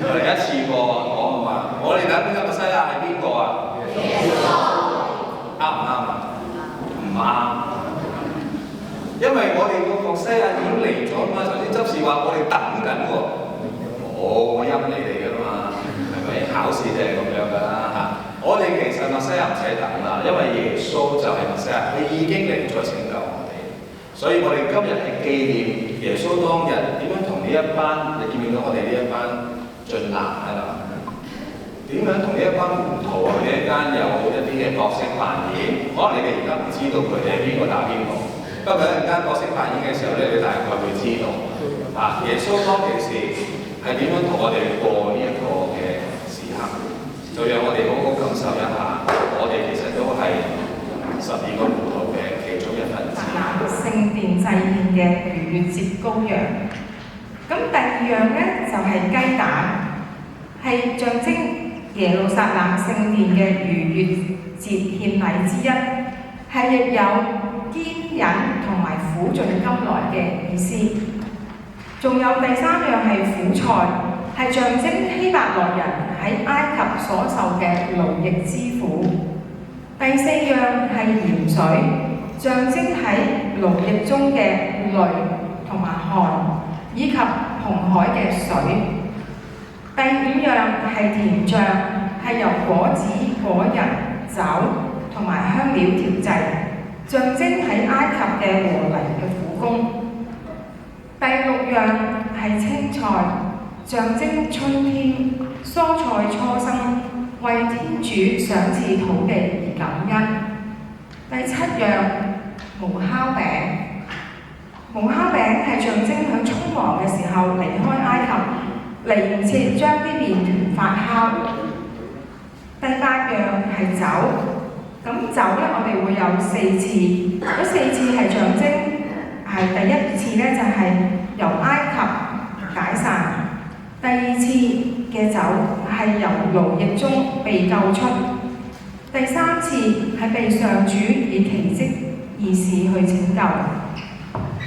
我哋一次過講好嘛？我哋等呢個西亞係邊個啊？啱唔啱啊？唔啱，因為我哋個國西亞已經嚟咗嘛。頭先執事話我哋等緊喎，我陰你哋㗎嘛，係咪？考試就係咁樣㗎啦嚇。我哋其實默西亞唔使等啦，因為耶穌就係默西亞，佢已經嚟咗拯救我哋，所以我哋今日係紀念耶穌當日點樣同呢一班，你見唔見到我哋呢一班進男喺度？點樣同呢一班門徒佢哋一間有一啲嘅角色扮演？可能你哋而家唔知道佢哋係邊個打邊個，不過一陣間角色扮演嘅時候咧，你大概會知道啊。耶穌當其時係點樣同我哋過呢一個嘅時刻，就讓我哋好好感受一下，我哋其實都係12個門徒嘅其中一份子。聖殿祭獻嘅逾越節羔羊。咁第二樣咧就係雞蛋，係象徵耶路撒冷聖殿嘅逾越節獻禮之一，係亦有堅忍同埋苦盡甘來嘅意思。仲有第三樣係苦菜，係象徵希伯來人喺埃及所受嘅勞役之苦。第四樣係鹽水，象徵喺勞役中嘅淚同埋汗，以及紅海嘅水。第五樣係甜醬，係由果子、果仁、酒同埋香料調製，象徵喺埃及嘅和泥嘅苦工。第六樣係青菜，象徵春天，蔬菜初生，為天主賞賜土地而感恩。第七樣無酵餅，無酵餅係象徵喺匆忙嘅時候離開埃及，嚟唔切將啲麵團發酵。第八樣係酒，咁酒咧我哋會有4次，嗰4次係象徵係第一次咧就係由埃及解散，第二次嘅酒係由勞役中被救出，第三次係被上主以奇蹟異事去拯救，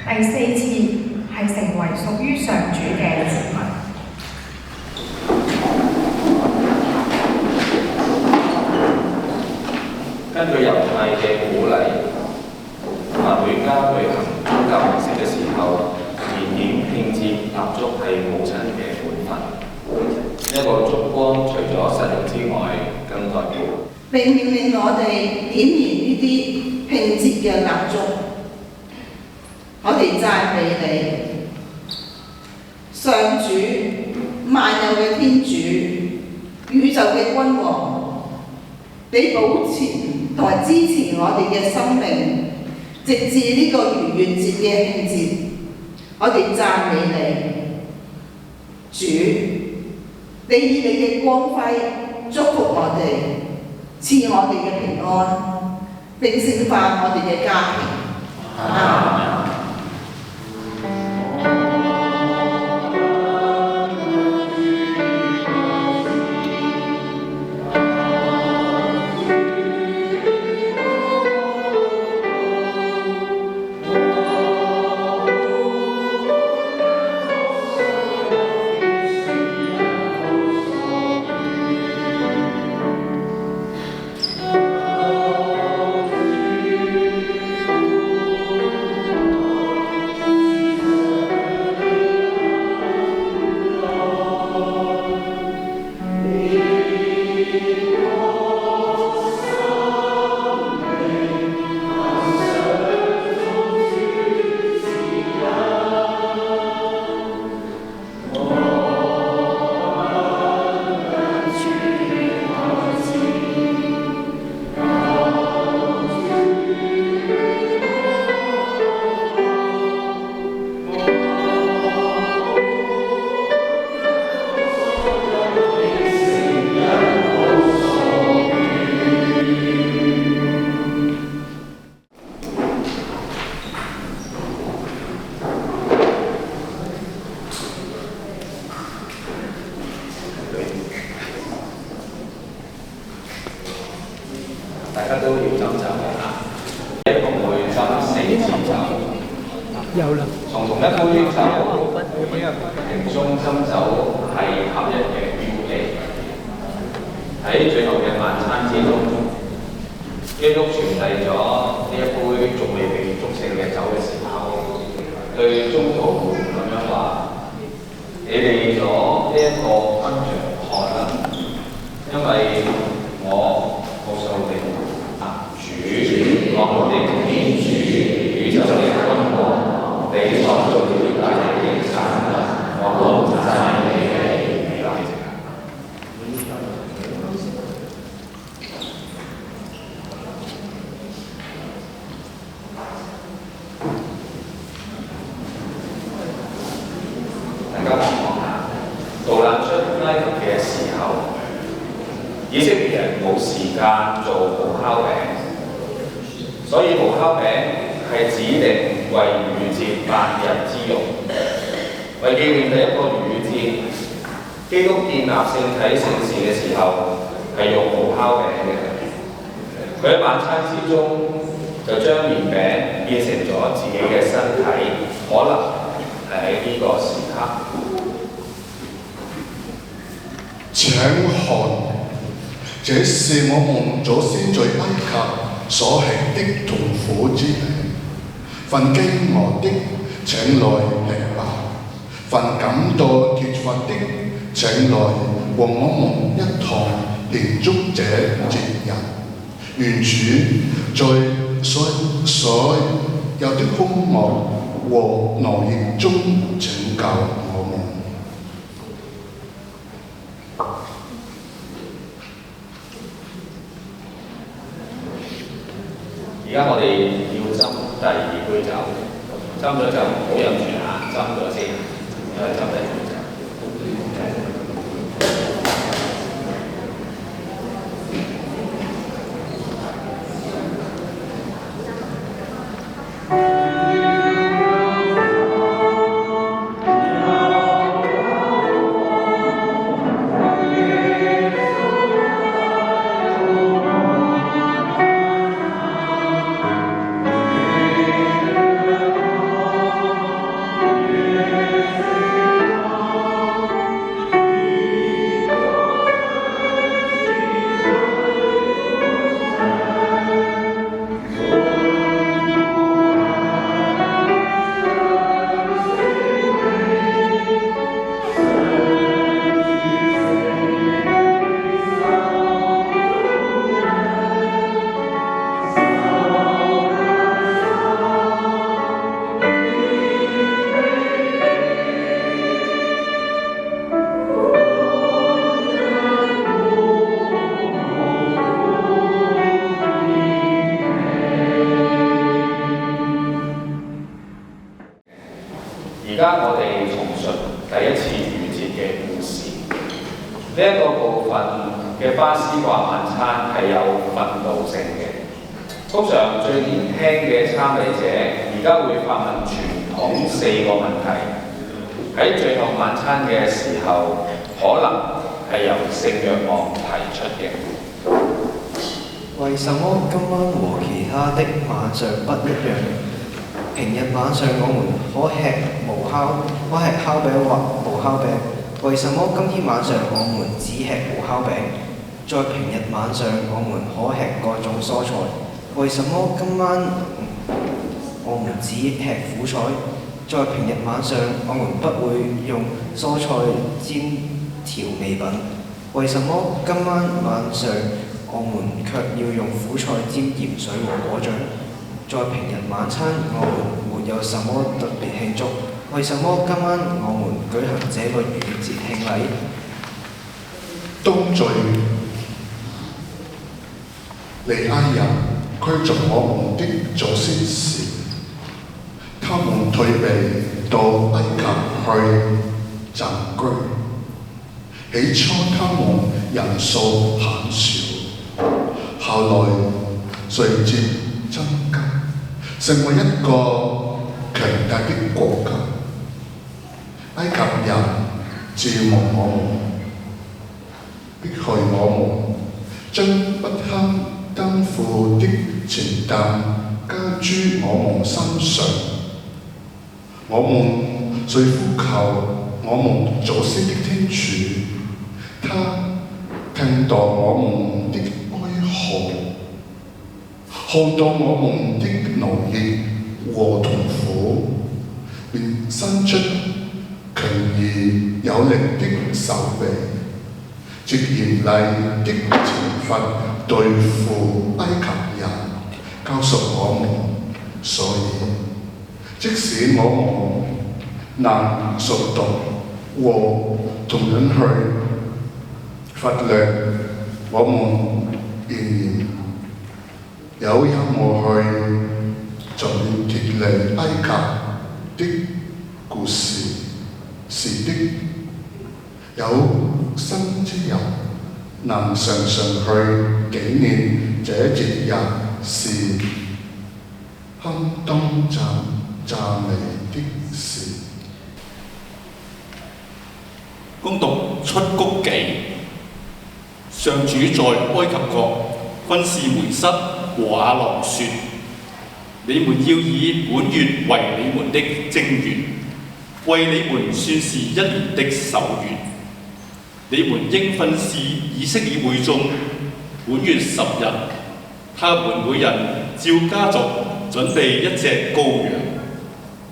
第四次係成為屬於上主嘅子民。根據猶太嘅鼓勵，每家舉行宗教儀式嘅時候，燃點慶節蠟燭係母親嘅本分。一個燭光除咗實用之外，更代表並命令我哋點燃呢啲慶節嘅蠟燭。我哋讚美你，上主，萬有嘅天主，宇宙嘅君王，你保持同埋支持我哋嘅生命，直至呢個逾越節嘅慶節，我哋讚美你，主，你以你嘅光輝祝福我哋，賜我哋嘅平安，並聖化我哋嘅家庭。阿們。大家都要斟酒嘅嚇，一共會斟4支酒。有啦。從同一杯酒瓶中斟酒係合一嘅。喺最後嘅晚餐之中，基督傳遞咗呢一杯仲未被祝聖嘅酒嘅時候，對宗徒們咁樣話：你哋攞呢一個分著喝啦，因為我告訴你主，我哋天主宇宙嘅君王，你所做的大嘅產物，我都讚美你。以色列人冇時間做無酵餅，所以無酵餅係指定為逾節8日之用。為紀念第一個逾節，基督建立聖體聖事嘅時候係用無酵餅嘅。佢喺晚餐之中就將麵餅變成咗自己嘅身體，可能係喺呢個時刻。請看。這是我們祖先在埃及所吃的痛苦之餅，凡飢餓的請來吃吧，凡感到缺乏的請來和我們一同慶祝這節日。願主在所有的兇惡和奴役中拯救我們。而家我哋要斟第二杯酒，斟咗就唔好飲住嚇，斟咗先，再斟第二杯酒。而家我哋重述第一次逾節嘅故事。呢一個部分嘅巴斯掛晚餐係有訓導性嘅。通常最年輕嘅參禮者而家會發問傳統4個問題，喺最後晚餐嘅時候，可能係由聖若望提出嘅。為什麼今晚和其他的晚上不一樣？平日晚上我們可吃烤餅或無酵餅，為什麼今天晚上我們只吃無酵餅？在平日晚上我們可吃各種蔬菜，為什麼今晚我們只吃苦菜？在平日晚上我們不會用蔬菜沾調味品，為什麼今晚晚上我們卻要用苦菜沾鹽水和果醬？在平日晚餐我們沒有什麼特別慶祝，為什麼今晚我們舉行這個逾節慶禮？當在利埃人驅逐我們的祖先時，他們退避到埃及去暫居。起初他們人數很少，後來隨漸增加，成為一個強大的國家。埃及人召募我們，迫害我們，將不堪擔負的重擔加諸我們身上。我們遂呼求我們祖先的天主，他聽到我們的哀號，看到我們的勞役和痛苦，便伸出強而有力的手臂，藉嚴厲的懲罰對付埃及人，救贖我們。所以，即使我們能熟讀和同樣去忽略，我們仍然有任務去盡力脫離埃及的故事，是的，有生之人能常常去紀念這節日，是堪當讚美的事。恭讀出谷記。上主在埃及國訓示梅瑟和亞郎說：你們要以本月為你們的正月，為你們算是一年的首月。你們應訓示以色列會眾，本月10日，他們每人照家族準備一隻羔羊，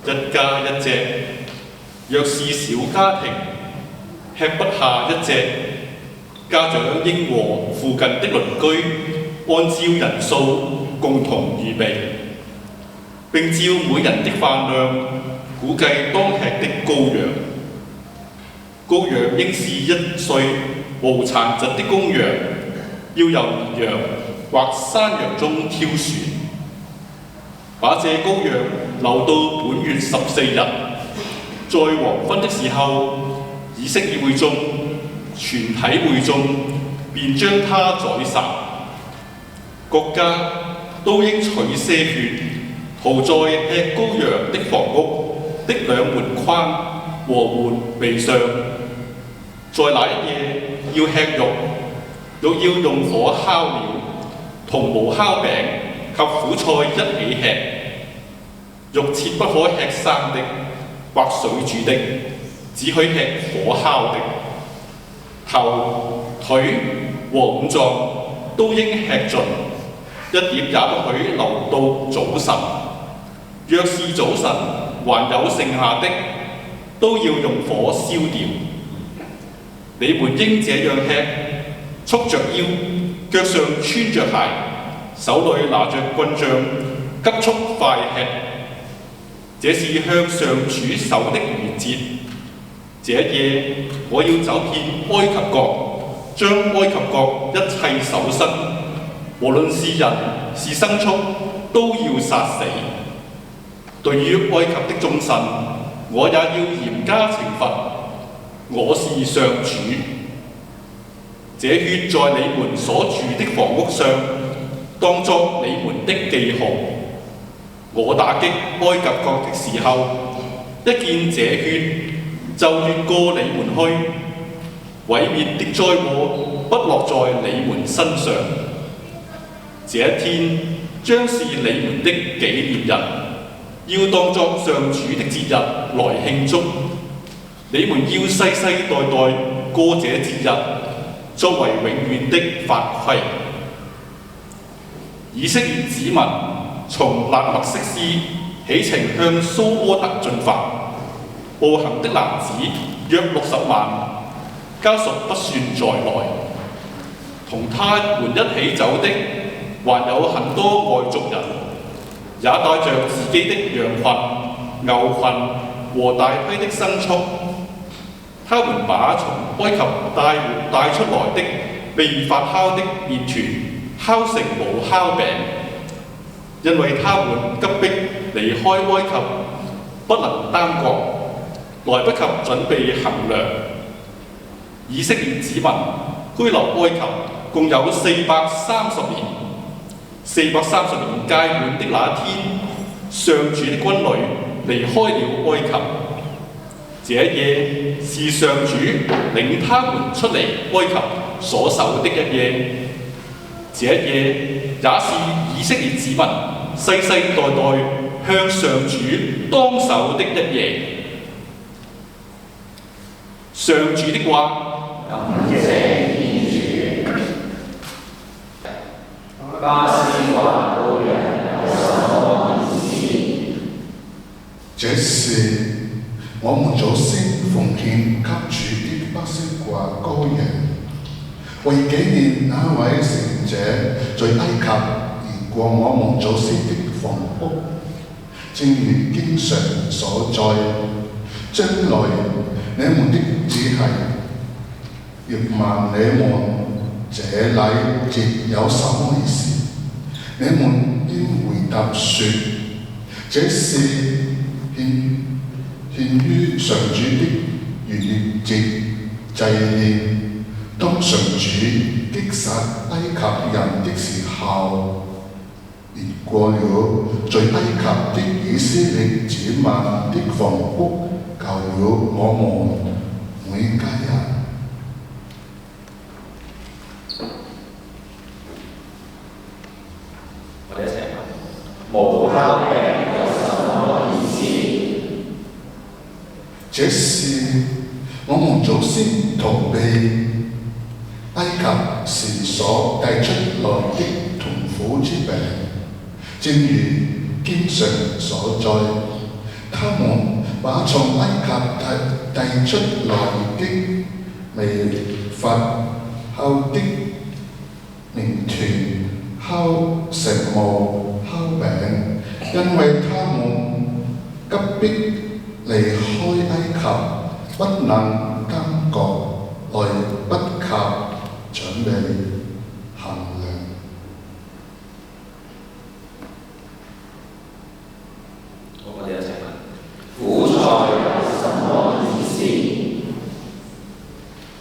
一家一隻。若是小家庭，吃不下一隻，家長應和附近的鄰居按照人數共同預備，並照每人的飯量估計當吃的羔羊。羔羊應是1歲無殘疾的公羊，要由綿羊或山羊中挑選，把這羔羊留到本月14日，在黃昏的時候，以色列會眾全體會眾便將它宰殺。各家都應取些血，塗在吃羔羊的房屋的2門框和門楣上。在那一夜要吃肉，肉要用火烤了，同無酵餅及苦菜一起吃。肉切不可吃生的或水煮的，只許吃火烤的。頭、腿和五臟都應吃盡，一點也不許留到早晨。若是早晨還有剩下的，都要用火燒掉。你們應這樣吃，束着腰，腳上穿着鞋，手裏拿着棍杖，急速快吃。這是向上主守的逾節。這一夜我要走遍埃及國，將埃及國一切首生，無論是人是牲畜，都要殺死。對於埃及的眾神，我也要嚴加懲罰。我是上主。這血在你們所住的房屋上，當作你們的記號。我打擊埃及國的時候，一見這血，就越過你們去，毀滅的災禍不落在你們身上。這一天將是你們的紀念日，要當作上主的節日來慶祝。你們要世世代代過這節日，作為永遠的法規。以色列子民從辣麥色斯起程向蘇柯特進發，步行的男子約60萬，家屬不算在內。同他們一起走的還有很多外族人，也帶着自己的羊群、牛群和大批的牲畜。他們把從埃及帶出來的未發酵的麵團烤成無酵餅，因為他們急迫離開埃及，不能單國，來不及準備行糧。以色列子民居留埃及共有430年，430年屆滿的那一天，上主的軍旅離開了埃及。這一夜是上主領他們出離埃及所守的一夜，這一夜也是以色列子民世世代代向上主當守的一夜。上主的話。感謝天主。巴斯華羔羊有什麼意思？這是我們祖先奉獻給主的巴斯華羔羊，為紀念那位聖者在埃及移過我們祖先的房屋。正如經上所在，將來你們的子系亦問你們這禮節有什麼意思？你們應回答說：這是獻於上主的逾越節祭獻。當上主擊殺埃及人的時候，越過了在埃及的以色列子民的房屋，救了我們每家人。我哋一齊問：無酵餅有什麼意思？這是我們祖先逃避埃及時所帶出來的痛苦之病。正如經上所在，他們把從埃及帶出來的未發酵的麵團烤成無酵餅，因為他們急迫離開埃及，不能監覺，來不及準備行糧。我哋一齊問：苦菜有什麼意思？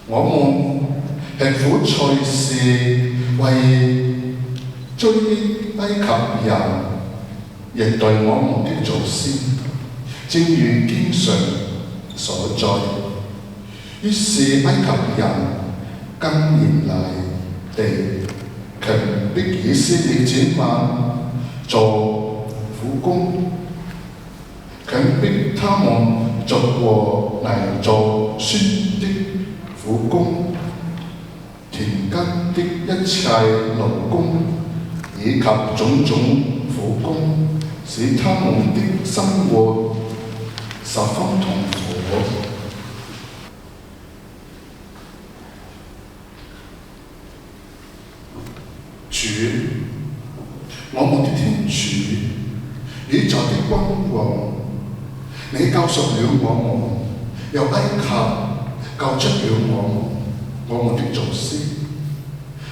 我們吃苦菜是為追憶埃及人虐待我們的祖先，正如經上所在。於是埃及人更嚴厲地強迫以色列子民做苦工，強迫他們做和泥做酸的苦工，田間的一切勞工，以及種種苦工，使他們的生活十分痛苦。主，我們的天主，宇宙的君王，你救贖了我們，由埃及救出了我們的祖先，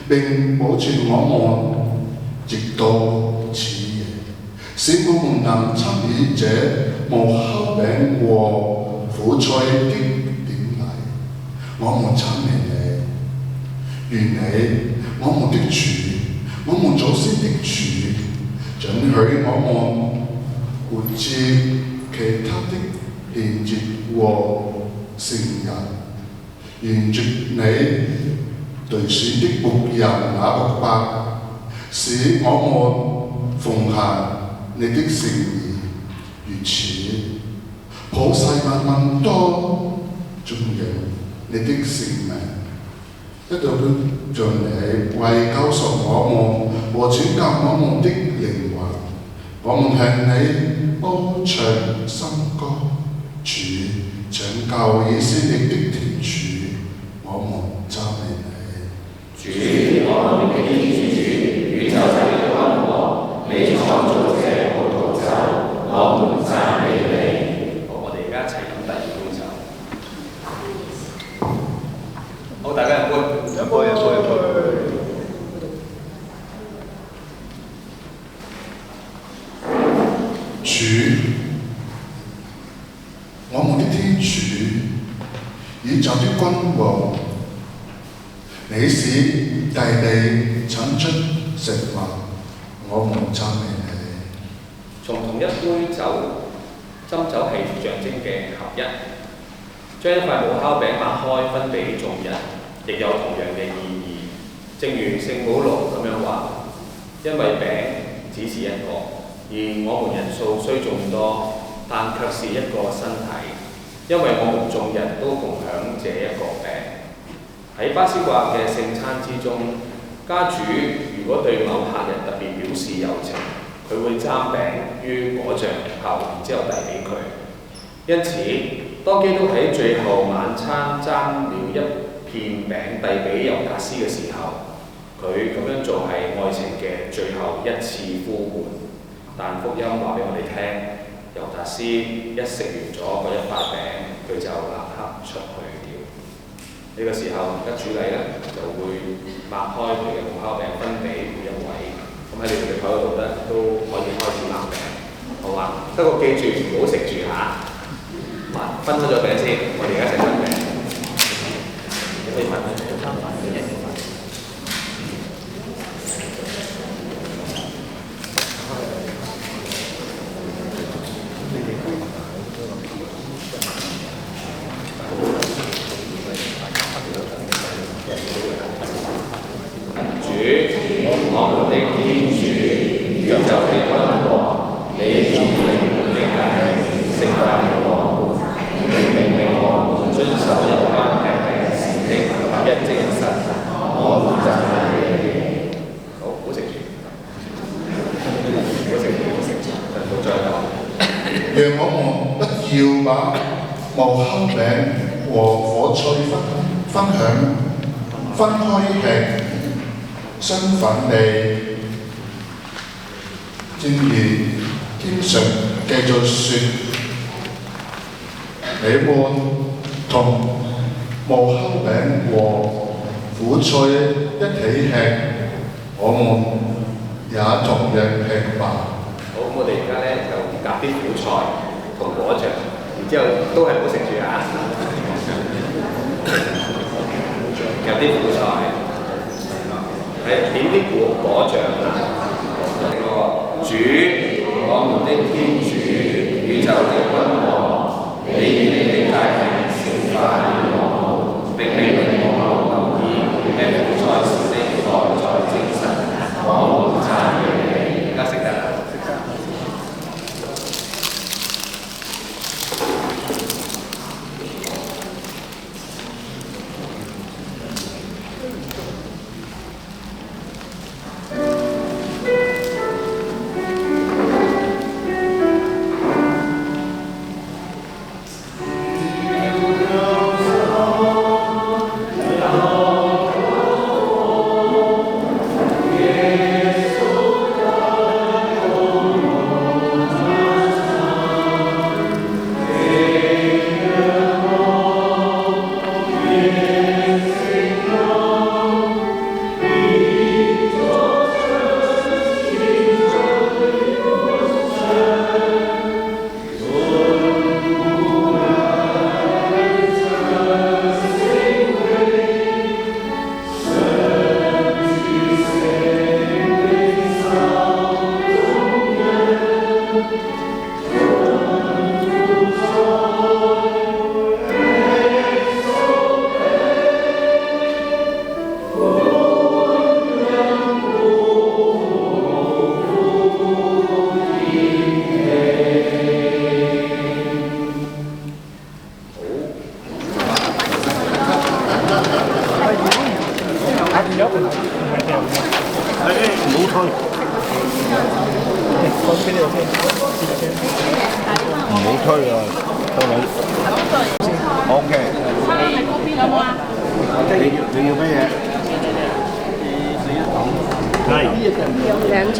並保住我們直到此夜，使我們能參與這無酵餅和苦菜的典禮。我們讚美你，願你我們的主，我們祖先的主，准許我們活接其他的獻節和聖日。沿着你對選的僕人雅各伯，使我們奉行你的聖意，如此普世萬民都頌揚你的聖名。一到像你為救贖我們和拯救我們的靈魂，我們向你歌唱新歌。主拯救以色列的天主，我們讚美你。主，我們的天主，宇宙的君王，你創造這葡萄酒，我們讚美你。好，我哋而家一齊飲第二杯酒。好，大家飲杯。飲杯。主，我們的天主，宇宙的君王，你使大地產出食物，我們讚美你。從同一杯酒斟酒係象徵嘅合一，將一塊無酵餅擘開分俾眾人，亦有同樣嘅意義。正如聖保羅咁樣話，因為餅只是一個，而我們人數雖眾多，但卻是一個身體，因為我們眾人都共享這一個餅。喺巴斯華嘅聖餐之中，家主如果對某客人特別表示友情，佢會爭餅於果醬後，然之後遞俾佢。因此，當基督喺最後晚餐爭了一片餅遞俾猶達斯嘅時候，佢咁樣做係愛情嘅最後一次呼喚。但福音話俾我哋聽，猶達斯一食完咗嗰一塊餅，佢就立刻出去了。呢個時候，而家主禮咧就會擘開佢嘅無酵餅分俾每一位。咁喺你哋嘅台嗰度咧都可以開始擘餅，好嘛？不過記住唔好食住嚇，分開咗餅先。我哋而家食分餅，你可以分開。我們的天主，宇宙的君王，你主領的解釋法我，你命令我們遵守有關吃餅時的合一精神，我們讚美你。好，唔好食住，唔好食住，唔好再講。讓我們不要把無酵餅和火菜分開吃。相反地，正如經常繼續說，你們同無酵餅和苦菜一起吃，我們也同樣吃吧。好，我哋而家咧就夾啲苦菜同果醬，然之後都係唔好食住啊！夾啲苦菜。係點啲果醬啊！主，我們的天主，宇宙的君王，你與你的大能釋法於我，並命令我們留意吃苦菜時的內在精神，我們讚美你。而家識得啦。唔好推啊，到你。OK。有冇啊？你要咩嘢？係。兩隻。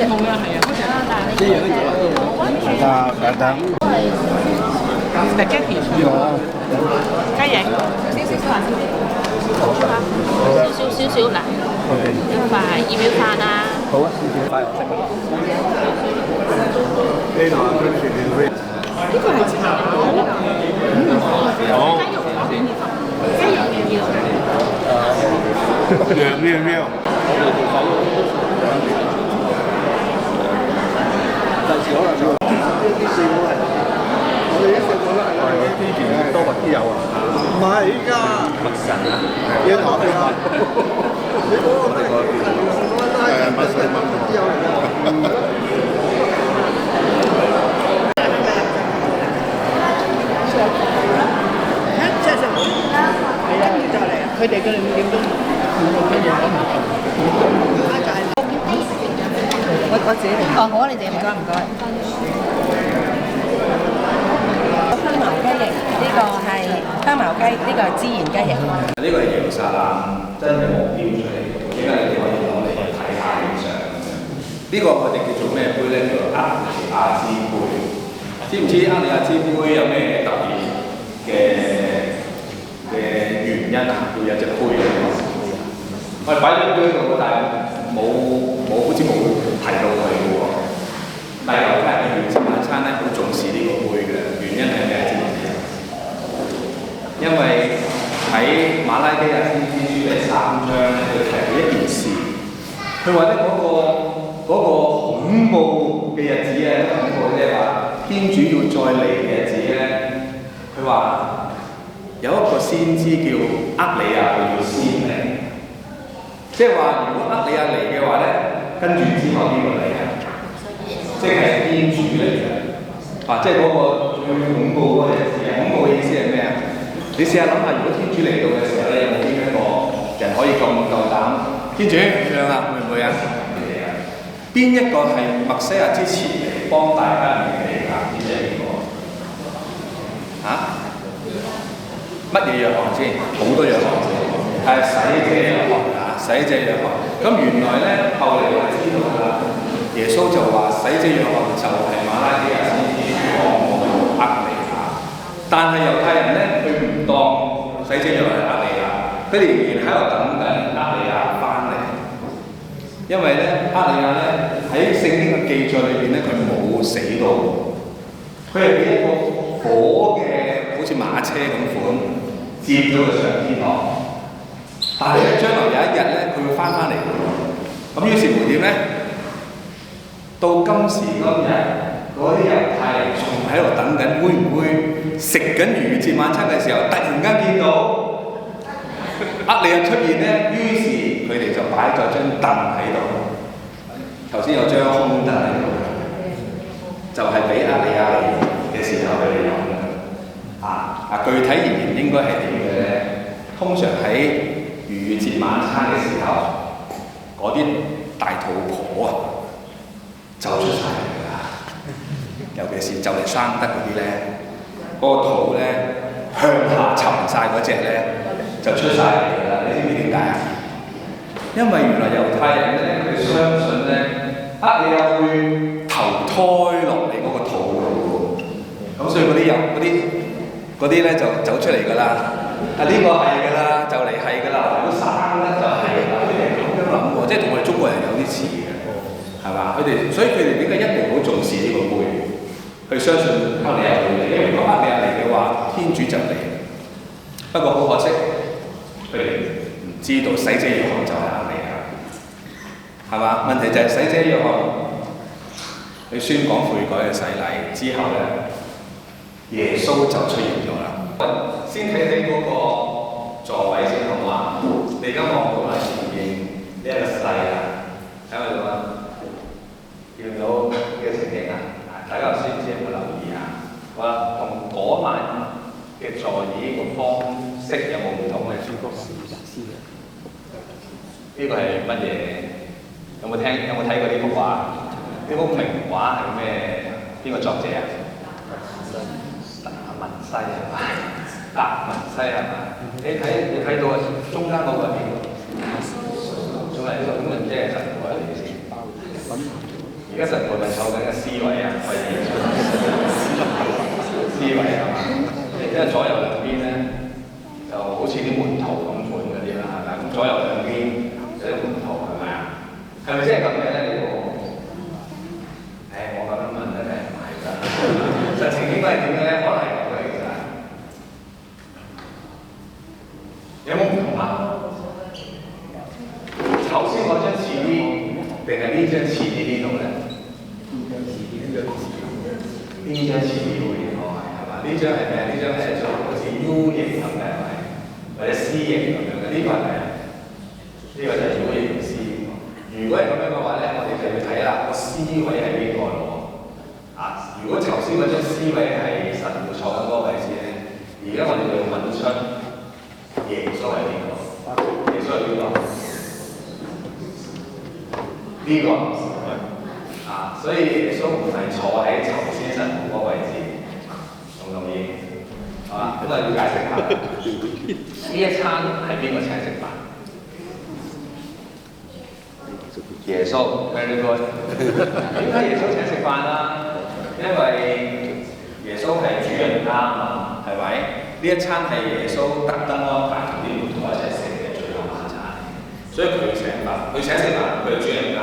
等等。spaghetti 雞翼，少少嗱，一塊要唔要飯啊？好啊，少少快我食。呢度呢個係茶好。雞肉要唔要？喵。第時可能要啲少係。我哋一食過啦，係啦，之前多物啲有啊。唔係依家麥神啊，要攞嚟啊！你嗰個係麥神啲有嚟㗎。佢哋嘅5點鐘，5點鐘。我自己嚟。哦，好啊，你哋唔該唔該。香茅雞翼呢個係香茅雞，呢個係孜然雞翼。呢個係耶路撒冷真係木雕出嚟嘅，點解你哋可以攞嚟睇下影相？呢個我哋叫做咩杯咧？叫做厄里亞之杯。知唔知厄里亞之杯有咩特別嘅原因啊？要有隻杯嘅。我哋擺咗杯喺度，但係冇好似冇提到佢嘅喎。但係猶太人嘅原始晚餐咧，好重視呢個杯嘅，原因係咩？知唔知？因為喺馬拉基亞先知書第3章咧，佢提到一件事，佢話咧嗰個恐怖嘅日子咧，恐怖即係話天主要再嚟嘅日子咧，佢話有一個先知叫厄里亞，佢要先嚟，即係話如果厄里亞嚟嘅話咧，跟住之後邊個嚟啊？即係天主嚟嘅，即係嗰個最恐怖嗰個日子。恐怖嘅意思係咩啊？你試下諗下，如果天主嚟到嘅時候咧，有冇邊一個人可以咁夠膽？天主咁樣啊，會唔會啊？邊一個係默西亞之前嚟幫大家預備㗎？知唔知係邊個？乜嘢約翰先？好多約翰先，係洗者約翰啊！洗者約翰。咁原來咧，後嚟我哋知道啦，耶穌就話洗者約翰就係馬拉基亞先知講嗰個厄里亞。但係猶太人咧，佢唔當洗者約翰係厄里亞，佢哋仍然喺度等緊厄里亞翻嚟。因為咧，厄里亞咧喺聖經嘅記載裏邊咧，佢冇死到，佢係俾一個火嘅，好似馬車咁款接咗佢上天堂。但係咧，將來有一日咧，佢會翻嚟嘅。咁於是乎點咧？到今時今日，嗰啲猶太人仲喺度等緊，會唔會食緊逾越節晚餐嘅時候，突然間見到厄里亞出現咧？於是佢哋就擺咗張凳喺度。頭先有張空凳喺度，就係俾厄里亞嚟嘅時候佢哋用嘅。具體而言應該係點嘅咧？通常喺逾越節晚餐嘅時候，嗰啲大肚婆就出晒嚟㗎啦。尤其是就嚟生得嗰啲咧，嗰個肚咧向下沉晒嗰隻咧，就出晒嚟㗎啦。你知唔知點解啊？因為原來猶太人咧，佢哋相信咧，厄里亞會投胎落嚟嗰個肚度喎。咁所以嗰啲咧就走出嚟㗎啦。呢個係㗎啦，就嚟係㗎啦。如果生咧就係啦。佢哋咁樣諗喎，即係同我哋中國人有啲似嘅，係嘛？所以佢哋點解一定好重視呢個杯？佢相信厄里亞會嚟，因為如果厄里亞嚟嘅話，天主就嚟。不過好可惜，佢哋唔知道洗者約翰就係厄里亞，係嘛？問題就係洗者約翰佢宣講悔改嘅洗禮之後咧，耶穌就出現咗啦。先睇睇嗰個座位先好嘛？你而家望到係前面呢一個勢啊，睇唔睇到啊？見唔到呢個情景啊？大家頭先有冇留意啊？好啦，同嗰晚嘅座椅個方式有冇唔同嘅？呢個係乜嘢？有冇睇過呢幅畫？呢幅名畫係咩？邊個作者啊？達文西係嘛？達文西係嘛？你睇到中間嗰個係邊個？中間咁就即係神父嚟嘅先。而家神父咪坐緊嘅思維啊，可以思維係嘛？因為左右兩邊咧就好似啲門徒咁款嗰啲啦，係咪？咁左右兩邊有啲門徒係咪啊？係咪即係咁嘅咧？呢個？我咁樣問咧，梗係唔係㗎？實情應該係點嘅咧？可能係咁嘅其實。有冇唔同啊？頭先嗰張似啲，定係呢張似啲呢度咧？呢張似啲會係嘛？呢張係咩？呢張係一張好似 U 型咁嘅係咪？或者 C 型咁樣嘅？呢個係咩？呢個就係 U 型同 C 型。如果係咁樣嘅話咧，我哋就要睇啦，個 C 位係邊個咯？如果頭先嗰張 C 位係神父坐緊嗰個位置咧，而家我哋就要問出耶穌係邊個？耶穌係邊個？呢個啊，所以耶穌唔係坐喺頭先神父嗰個位置，同唔同意？係嘛？咁啊要解釋下呢一餐係邊個請食飯？耶穌 very good。點解耶穌請食飯啊？因為耶穌係主人家啊嘛，係咪？呢一餐係耶穌特登安排同啲門徒一齊食嘅最後晚餐，所以佢請飯，佢請食飯，佢係主人家。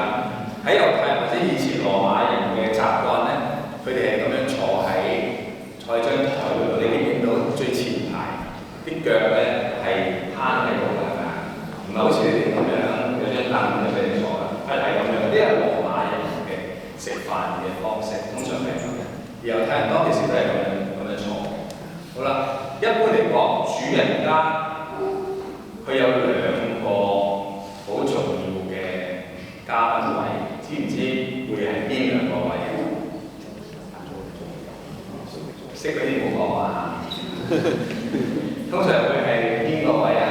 喺猶太或者以前羅馬人嘅習慣咧，佢哋係咁樣坐喺張台度，你見到最前排啲腳咧係攤喺度㗎，係咪啊？唔係好似你哋咁樣有張凳咁俾你坐㗎，係咁樣。呢係羅馬人嘅食飯嘅方式，通常係咁嘅。而猶太人當其時都係咁樣坐。好啦，一般嚟講，主人家佢有2個好重要嘅嘉賓位。知唔知會係邊2個位？識嗰啲冇講啊！通常會係邊個位啊？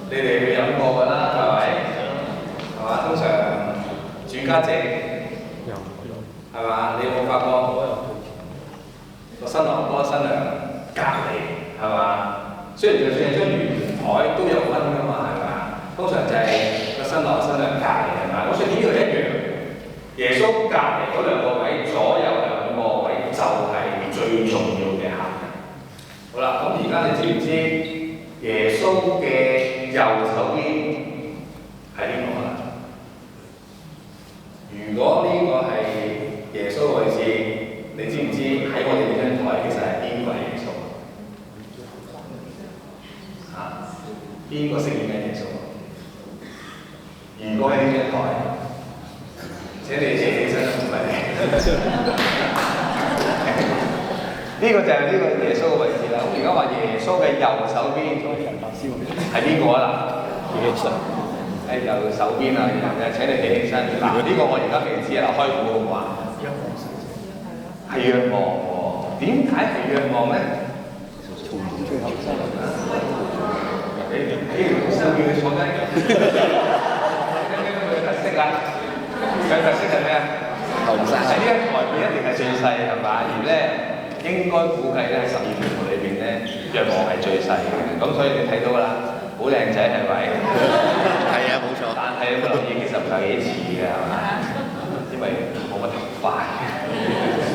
你哋去飲過㗎啦，係咪？係嘛？通常主家席係嘛？你有冇發覺個新郎哥新娘隔離係嘛？雖然就算係張圓台都有分㗎嘛，係嘛？通常就係新郎新娘隔離係咪？我想呢度一樣，耶穌隔離嗰2個位，左右2個位就係最重要嘅客人。好啦，咁而家你知唔知耶穌嘅右手邊係邊個啊？如果呢個係耶穌嘅位置，你知唔知喺我哋呢張台其實係邊個係耶穌啊？邊個飾演緊耶穌？如果喺呢張台，請你企起身唔係呢個就係呢個耶穌嘅位置啦。咁而家話耶穌嘅右手邊係邊個啊？嗱，喺右手邊啊，請你企起身。嗱，呢個我而家未知啊，開估嘅話，係若望喎。點解係若望咧？你上邊坐低。佢特色係咩啊？喺呢一台面一定係最細係嘛？而咧應該估計咧喺12門徒裏邊咧，若望係最細嘅。咁所以你睇到啦，好靚仔係咪？係啊，冇錯。但係你留意其實唔係幾似嘅係嘛？因為冇乜頭髮。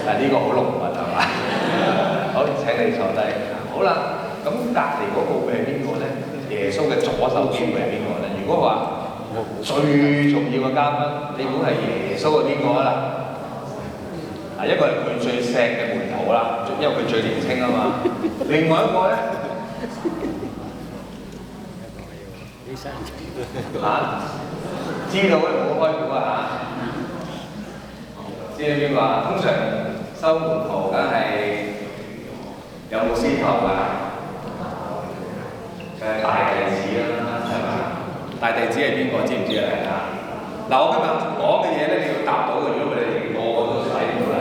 但係呢個好濃密係嘛？好，請你坐低。好啦，咁隔離嗰個會係邊個咧？耶穌嘅左手邊會係邊個咧？如果話最重要嘅嘉賓，你估係耶穌嘅邊個啊？嗱，一個係佢最錫嘅門徒啦，因為佢最年輕啊嘛。另外一個咧，知道咧唔好開估啊嚇！知道邊個啊？通常收門徒梗係有冇先頭㗎？梗係大弟子啦，係嘛？大弟子係邊個？知唔知啊？嗱，我今日講嘅嘢咧，你要答到嘅。如果唔係，你哋個個都睇唔到嚟。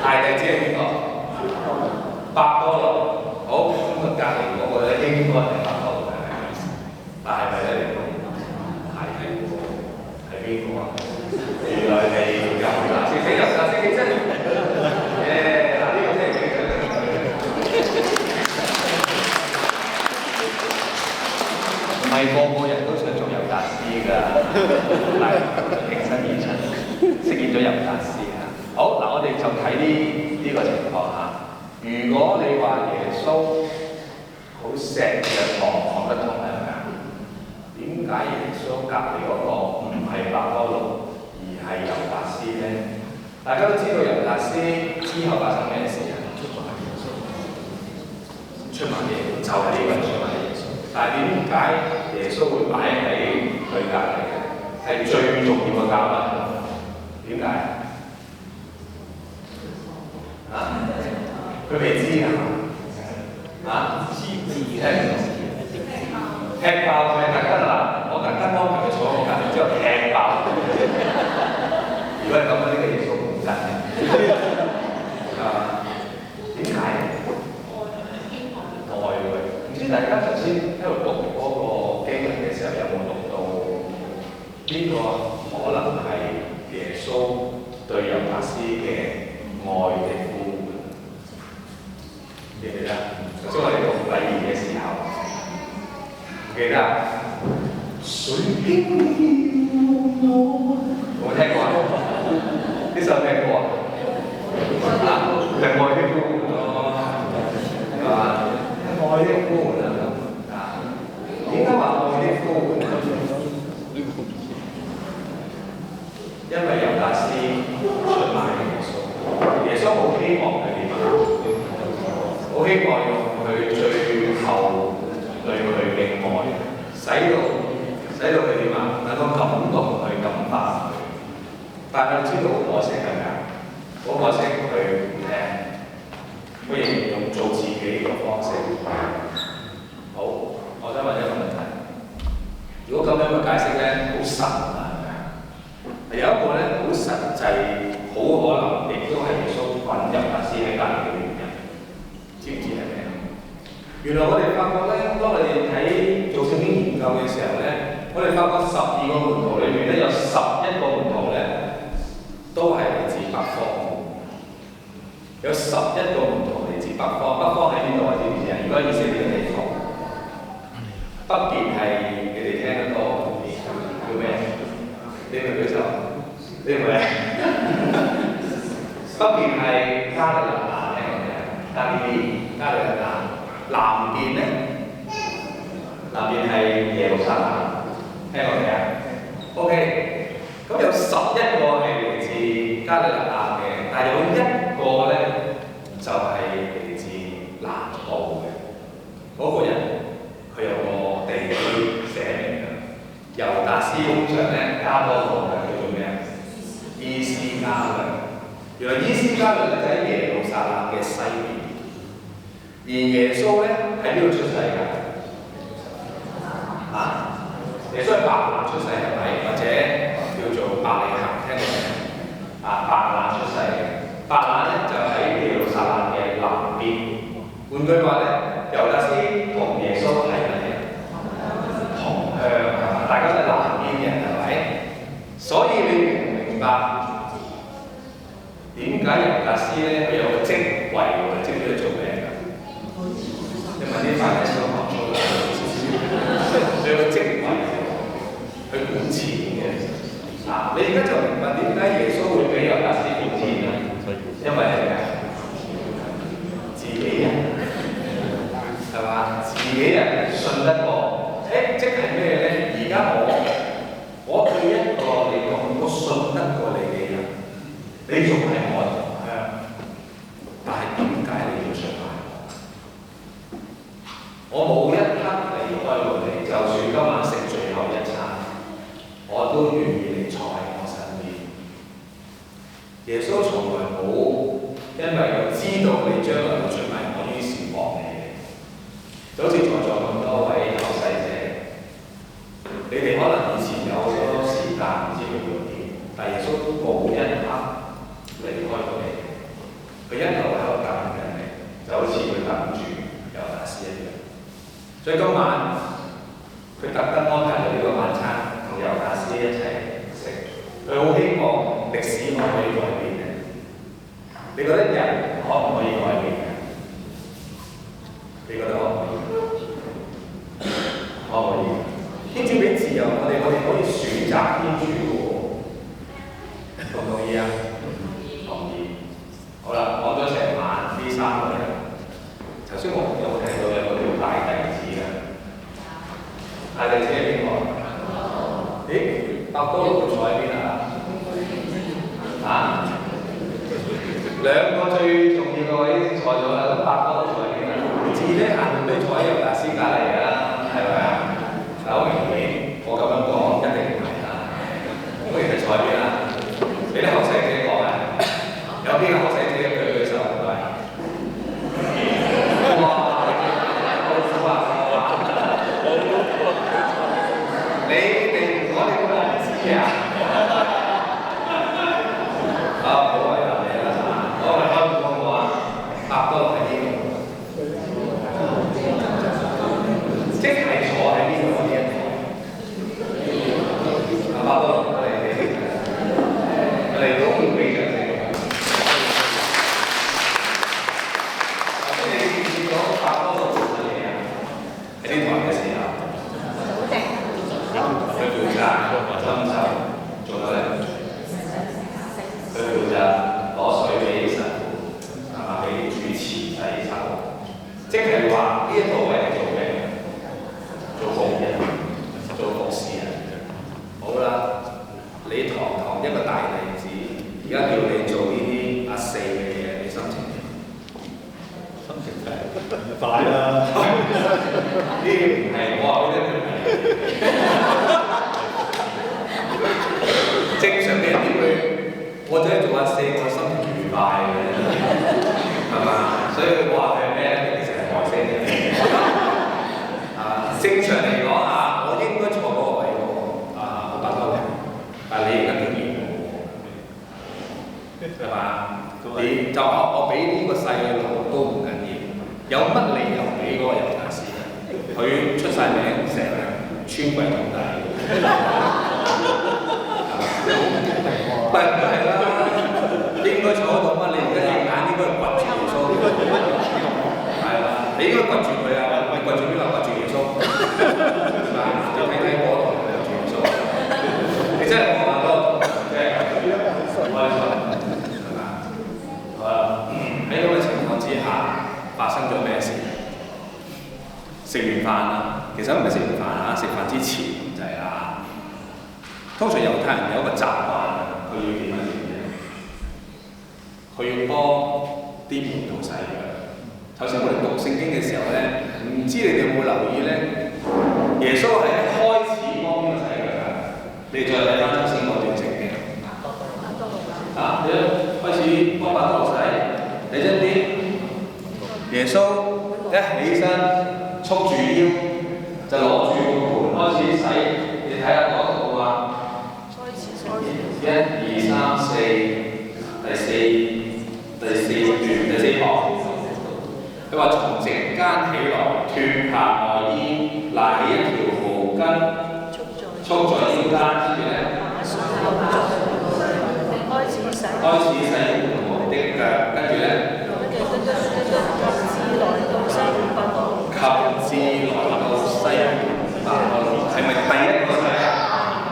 大弟子係邊個？伯多祿。好，咁佢隔離嗰個咧應該係伯多祿嘅，但係咪咧？係邊個啊？原來係猶大。識猶大，識起身。嗱呢個真係幾準。唔係個個人都想做猶達斯㗎，但係挺身而出，飾演咗猶達斯啊！好嗱，我哋就睇呢個情況嚇。如果你話耶穌好錫嘅講得通係咪啊？點解耶穌隔離嗰個唔係伯多祿而係猶達斯咧？大家都知道猶達斯之後發生咩事啊？出賣耶穌就係呢個出賣耶穌。但係點解耶穌會擺喺佢隔離嘅？係最重要嘅嘉賓。點解？啊？佢未知㗎？啊？踢爆佢特登啦！我特登安排佢坐我隔離之後踢爆。如果係咁樣，呢個耶穌唔得嘅。點解？愛佢。唔知大家頭先喺度讀嗰個經文嘅時候有冇愛的呼喚，記唔記得？頭先我哋讀禮儀嘅時候，記得誰經了我？有冇聽過啊？呢首咩歌啊？係愛的呼喚咯，係嘛？愛的呼喚啊！點解話愛的呼喚？因為猶達斯出賣耶穌，耶穌好希望佢點啊？好希望用佢最後對佢嘅愛，使到佢點啊？能夠感動佢、感化佢。但係佢知道好可惜係咪啊？好可惜佢唔聽，佢仍然用做自己嘅方式。好，我想問一個問題：如果咁樣嘅解釋咧，好神啊！有一個咧好實際，好可能亦都係耶穌揾猶達斯喺隔離嘅原因，知唔知係咩啊？原來我哋發覺咧，當我哋喺做聖經研究嘅時候咧，我哋發覺12個門徒裏面咧有11個門徒咧都係嚟自北方，有11個門徒嚟自北方。北方喺邊度啊？知唔知啊？如果以色列嘅地方，北邊係你哋聽得多叫咩？你咪舉手，你唔係？北邊係加利納聽過未啊？加利納。南邊咧？南邊係耶路撒冷，聽過未啊 ？OK， 咁有11個係嚟自加利納嘅，但係有1個咧就係嚟自南部嘅。嗰個人佢有個地區寫明嘅。猶達斯工場咧加多個嘅叫做咩啊？伊斯加略。原來伊斯加略咧就喺耶路撒冷嘅西邊，而耶穌咧喺邊度出世㗎？啊？耶穌喺白冷出世係咪？或者叫做伯利恆聽過未？啊，白冷出世嘅。白冷咧就喺耶路撒冷嘅南邊。換句話咧，猶達斯同耶穌係乜嘢？同鄉係嘛？大家都係南邊人係咪？所以你明唔明白點解猶達斯咧佢有個職位喎？知唔知佢做咩㗎？你問啲快啲小學出嚟，佢有個職位去管錢嘅。你而家就明白點解耶穌會俾猶達斯管錢啦？因為係咩？自己人係嘛？自己人信得過。即係咩咧？而家我對一個嚟講，我信得過你嘅人，你仲係我同鄉，但係點解你要出賣我？我冇一刻離開過你，就算今晚食最後一餐，我都願意你坐喺我身邊。耶穌從來冇因為我知道你將來會出賣我，於是放棄你。就好似在座咁多位後世者。你哋可能以前有好多時間唔知佢要點，但耶穌冇一刻離開過你，佢一路喺度等緊你，就好似佢等住猶達斯一樣。所以今晚佢特登安排咗呢個晚餐，同猶達斯一齊食。佢好希望歷史可唔可以改變嘅？你覺得人可唔可以改變嘅？你覺得可唔可以？可唔可以？天主俾自由，我哋可以選擇天主嘅喎，同唔同意啊？同意。好啦，講咗成晚呢3個人，頭先我有提到有個叫大弟子嘅，大弟子係邊個？咦，伯多祿坐喺邊啊？兩個最重要嘅位已經坐咗啦，咁伯多祿坐喺邊啊？自己行都坐喺猶達斯隔離啦，係咪啊？好明顯，我咁樣講一定唔係啦。咁其實坐喺邊啊？俾啲後生仔講啊！有邊個後生仔舉手唔該？哇！好苦啊！你哋我哋都唔知啊！好為難你啦！我哋開估好唔好啊？伯多祿喺呢度，即係坐。一個位係做咩？做服人，做服侍人。好啦，你堂一個大例子，而家叫你做呢啲阿四嘅嘢，你心情點？心情係快啦！呢啲唔係我話俾你聽。正常嘅人點會？我真係做阿四，我心情愉快嘅，係嘛？所以我話佢係咩咧？其實係外星嘅。正常嚟講啊，我應該坐嗰個位喎，我打鳩嘅。但係你而家竟然冇喎，係嘛？你就我俾呢個細路都唔緊要，有乜理由俾嗰個猶太師？佢出晒名，成日穿櫃桶底。唔係啦，應該坐到乜？你而家隻眼應該係掘住耶穌，係啦，你應該掘住佢啊！你掘住邊個？掘住耶穌，係嘛？就睇睇嗰度掘住耶穌，你真係望下嗰度，即係開心，係嘛？好啦，喺咁嘅情況之下，發生咗咩事？食完飯啦，其實唔係食完飯啊，食飯之前就係啦。通常猶太人有一個習慣，佢要點樣？佢要幫啲門徒洗腳。頭先我哋讀聖經嘅時候咧，唔知你哋有冇留意咧？耶穌係一開始幫邊個洗腳㗎？你再睇翻頭先嗰段聖經。啊，你開始幫伯多祿洗，你知唔知？耶穌一起身，束住腰，就攞住個盤開始洗。你睇下嗰度啊！1、2、3、4，第四段第4行，佢話從席間起來，脱下外衣，拿起一條毛巾，束在腰間，跟住咧，開始洗門徒的腳，跟住咧，及至來到西門伯多祿，係咪第一個洗啊？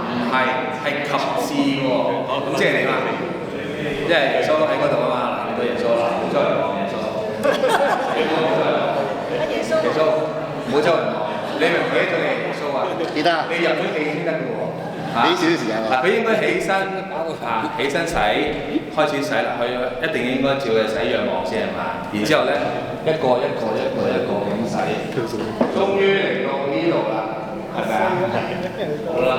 唔係，係及至喎。咁即係點啊？因為耶穌喺嗰度啊嘛，嗱，你對耶穌啦，唔好周圍望耶穌。耶穌，唔好周圍望。你明唔記得咗你係耶穌啊？記得。你入咗戲先得嘅喎。俾少少時間我。嗱，佢應該起身起身洗，開始洗啦。佢一定應該照佢洗仰望先係嘛？然之後咧，一個咁洗。終於嚟到呢度啦，係咪啊？好啦。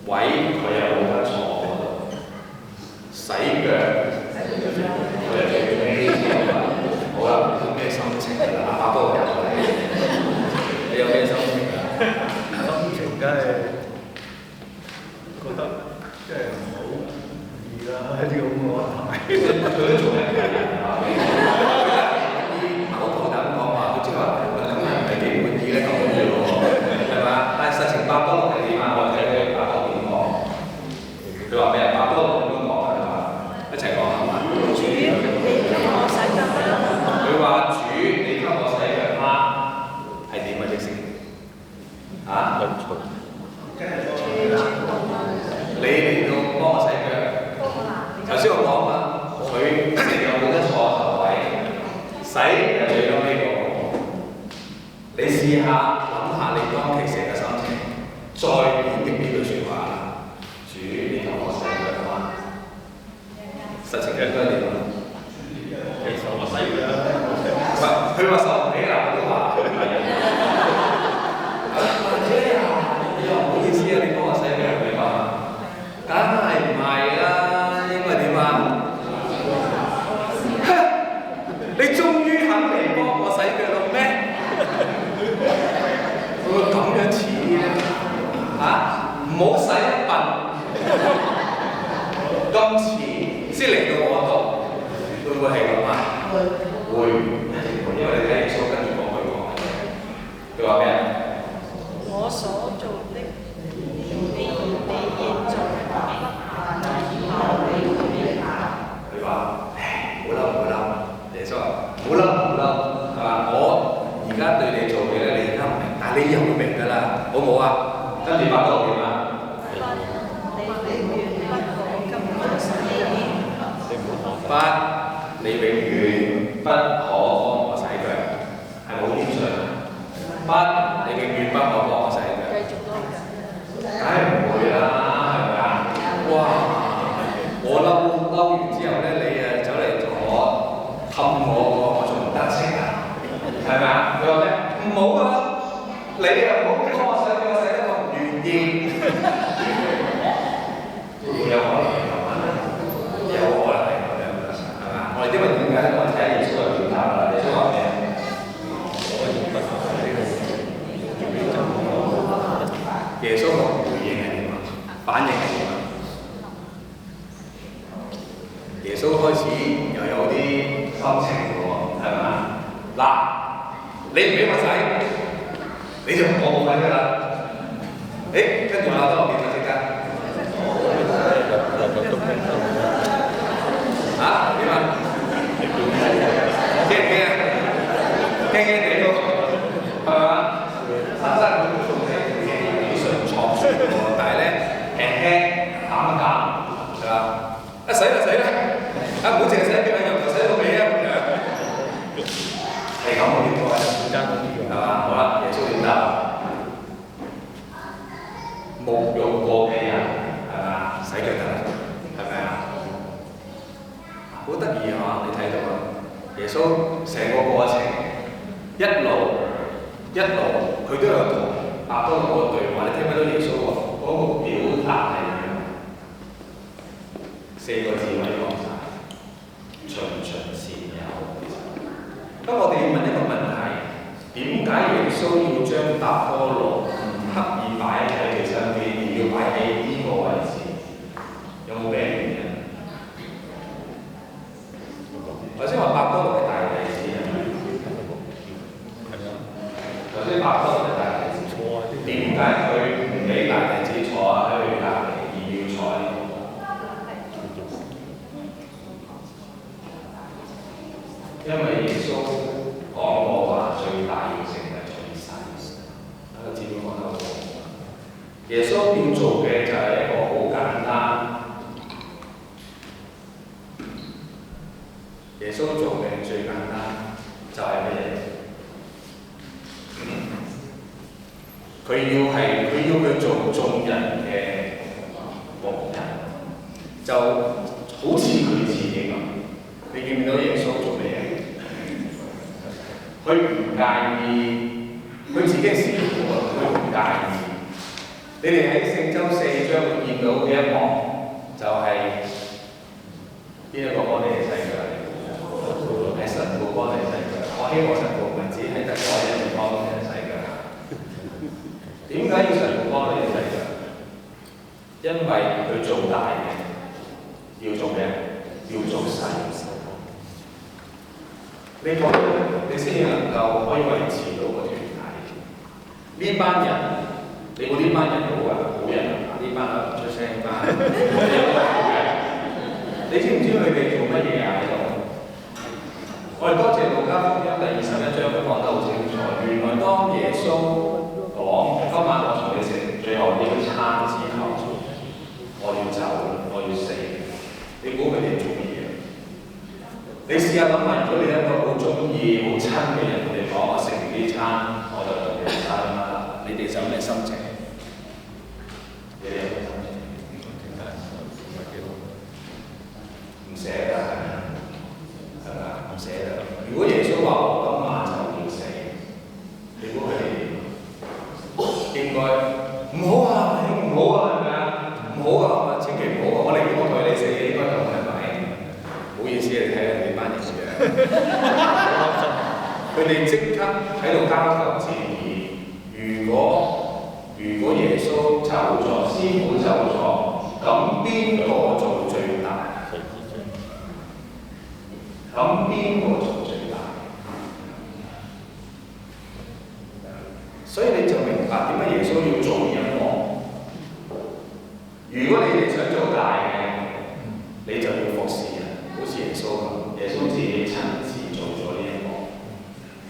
位佢又冇得坐嗰度，洗腳佢又最尾之後啦。好啦，有咩心情啊？阿伯入嚟，你有咩心情啊？心情梗係覺得即係唔好易啦，呢個咁嘅安排。佢都做咩嘅？啲口頭咁講話，佢即係話咁係唔係幾滿意咧？咁樣喎，係嘛？但係實情伯多祿係點啊？我睇佢伯多祿點講。佢話咩啊？伯多祿咁樣講係嘛？一齊講係嘛？主，你給我洗腳啦！佢話主，你給我洗腳啦，係點嘅意思？嚇？你嚟到幫我洗腳。頭先我講嘛，佢成日冇得坐頭位，洗就最多呢個。你試下諗下你當其時嘅心情，再演繹呢句説話。主，你給我洗腳啦。實情嘅應該點啊？其實我洗腳。唔係，佢話受唔起啦，我都話。你又唔好意思啊，你幫我洗腳，你話？梗係唔係啦？應該點啊？你終於肯嚟幫我洗腳咯咩？會咁樣似咧？嚇？唔好洗一笨，咁遲先嚟到我度，會唔會係咁啊？會，因為你睇耶穌跟住講佢話咩啊？我所做的，你現在佢話：唔好嬲，耶穌話：唔好嬲，係嘛？我而家對你做嘅咧，你而家唔明，但係你以後會明㗎啦，好唔好啊？跟住伯多祿點啊？你永遠不可幫我洗腳。你永遠不可放棄嘅。繼續咯。梗係唔會啦，係咪啊？哇！我嬲完之後咧，你走嚟同我氹我仲唔得戚啊？係咪啊？佢話咩？唔好啊！你又唔好幫我洗，叫我洗得我唔願意。有可能係咁啊！有可能係咁樣㗎，係嘛？我哋因為點解咧？我哋睇耶穌嘅表達啦。耶穌話咩？耶穌嘅回應係點啊？反應係點啊？耶穌開始又有啲心情喎，係咪啊？嗱，你唔俾我洗，你就我冇份㗎啦。誒，跟住我都變咗即刻。嚇？點啊？驚唔驚啊？驚地都係嘛？實質佢做嘅嘢幾順暢順喎，但係咧輕輕減一減，係嘛？洗啦洗啦！唔好淨係洗腳，由頭洗到尾啊咁樣。係咁我應該係嘛？好啦，耶穌點答？沐浴過嘅人係嘛？洗腳得啦，係咪啊？好得意啊！你睇到啊，耶穌成個過程一路佢都有同亞當嗰個對話。你聽唔聽到耶穌嗰個表達係點樣？4個字我哋講晒，循循善誘。咁我哋要問一個問題：點解耶穌要將達波羅唔刻意擺喺佢身邊，而要擺喺呢個位置？有冇咩原因？頭先話伯多祿係大弟子係咪？頭先伯多祿係大弟子，點解佢唔俾大弟子坐喺佢隔離，而要坐喺呢度？因為耶穌講過話，最大要成為最細。大家知唔知講得好？耶穌要做嘅就係一個好簡單。耶穌做嘅最簡單就係乜嘢？佢要佢做眾人嘅僕人，就好似佢自己咁。你見唔見到耶穌做咩嘢？佢唔介意，佢自己係師傅啊，佢唔介意。你哋喺聖周4章會見到嘅一幕，就係邊一個幫你哋洗腳？係神父幫你洗腳。我希望神父唔係只係得我一人幫你哋洗腳。點解要神父幫你哋洗腳？因為佢做大嘅，要做咩？要做細。你講你先至能夠可以維持到個團體。呢班人，你估呢班人好啊？好人啊！呢班啊唔出聲班，你知唔知佢哋做乜嘢啊？喺度？我哋多謝路加福音第21章，佢講得好清楚。原來當耶穌講今晚我同你食最後呢個餐之後，我要走，我要死。你估佢哋做乜嘢？你試下諗下，如果你一個好中意、好親嘅人同你講：我食完呢餐，我就同你散啦。你哋有咩心情？你哋有咩心情？唔捨得係咪？係咪？唔捨得。如果耶穌話我今晚就要死，你估佢哋應該唔好啊？唔好啊？係咪啊？唔好啊！千祈唔好啊！我寧願我同你死，應該咁係咪？唔好意思，你睇下你班人樣，佢哋即刻喺度交頭接耳。如果耶穌走咗，師傅走咗，咁邊個做最大？咁邊個做最大？所以你就明白點解耶穌要做呢一幕。如果你哋想做大嘅，你就要服侍人，好似耶穌咁。耶穌自己親自做咗呢一幕。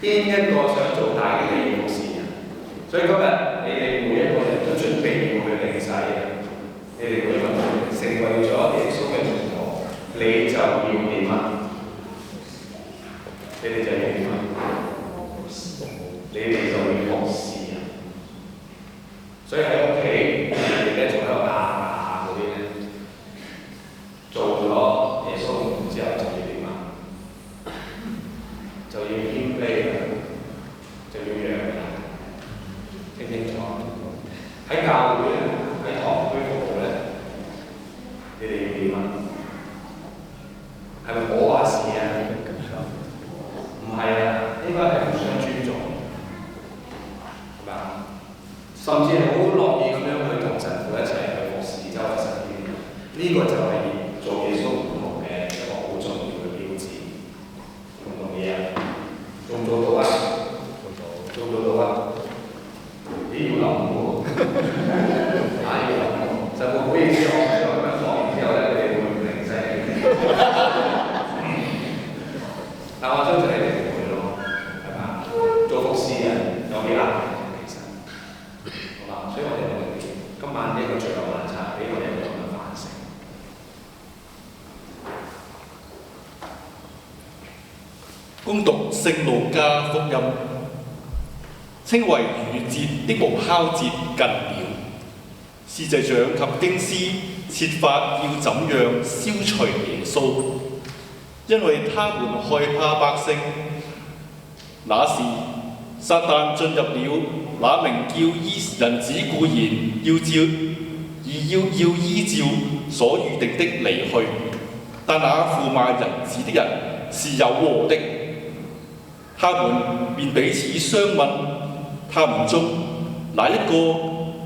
邊一個想做大嘅，你要服侍人。所以今日你哋每一個人都準備要去領洗嘅，你哋每一個人成為咗耶穌嘅門徒，你就要點啊？你哋就要點啊？你哋就要服侍所以喺屋企人哋咧仲喺度嗰啲咧，做咗耶穌門之後就要點啊？就要謙卑啦，就要讓人，聽清楚。喺教會咧，喺堂區服務咧，你哋要點啊？係咪我話事啊？唔係啊，應該係互相尊重，係嘛？甚至係好樂意咁樣去同神父一齊去服侍周圍神院。呢個就係做耶穌門徒嘅一個好重要嘅標誌。同唔同意啊？做唔做到啊？做唔做到啊？咦，要諗喎，要諗喎。神父唔好意思，我咁樣講完之後咧，你哋會唔會零聲？但我相信你哋唔會咯，係嘛？做服侍人有幾難其實，好嘛？所以我哋今晚呢個最後晚餐，俾我哋一個咁嘅反省。恭讀聖路加福音，稱為逾越節的無酵節近了，司祭長及經師設法要怎樣消除耶穌，因為他們害怕百姓。那時，撒旦進入了那名叫人子固然要依照所預定的離去，但那負賣人子的人是有禍的。他們便彼此相問，他們中哪一個